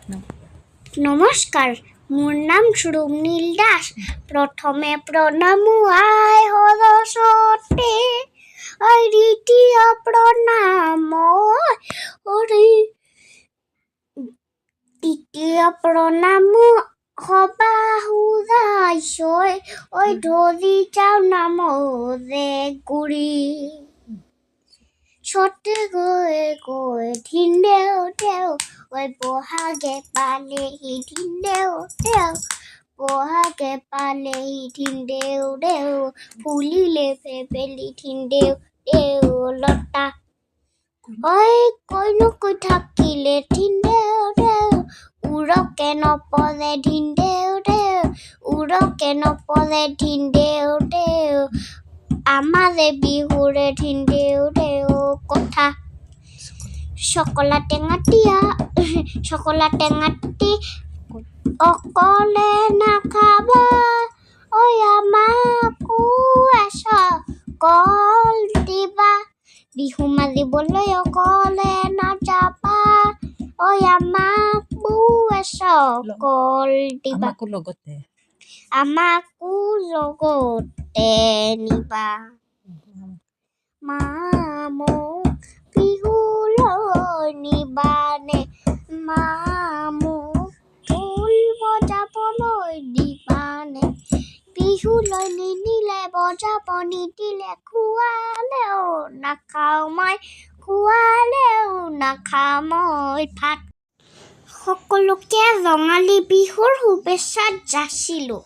নমস্কাৰ, মোৰ নাম শ্ৰুমনীল দাস। প্ৰথমে প্ৰণামো আই সৰস্বতী, দ্বিতীয় প্ৰণাম হৰি, তৃতীয় প্ৰণাম সবাহুদাই, ধৰি যাওঁ নাম যে গুৰি। চতে গৈ গৈ ধিন্দেও দেও, বহাগে পালেহি ধিন্দেও দেও, বহাগে পালেহি ধিন্দেও দেও, ফুলিলে ফেবেলি ধিন্দেও দেও লতা। কৈনো কৈ থাকিলে ধিন্দেও দেও, উৰকে নপৰে ধিন্দেও দেও, উৰকে নপৰে ধিন্দেও দেও, আমাৰে বিহুৰে ধিন্দেও দেও কথা। চকলা টেঙাটি অকলে নাখাবা, আমাকো কল দিবা। বিহু মাৰিবলৈ অকলে নাযাবা, আমাকো কল দিবা, আমাকো লগতে নিবা। মামুক বিহুলৈ নিবানে, মামুক ঢোল বজাবলৈ দিবানে, বিহুলৈ নিনিলে বজাব নিদিলে, খোৱালেও নাখাওঁ মই, খোৱালেও নাখাওঁ মই ভাত। সকলোকে ৰঙালী বিহুৰ শুভেচ্ছা যাচিলোঁ।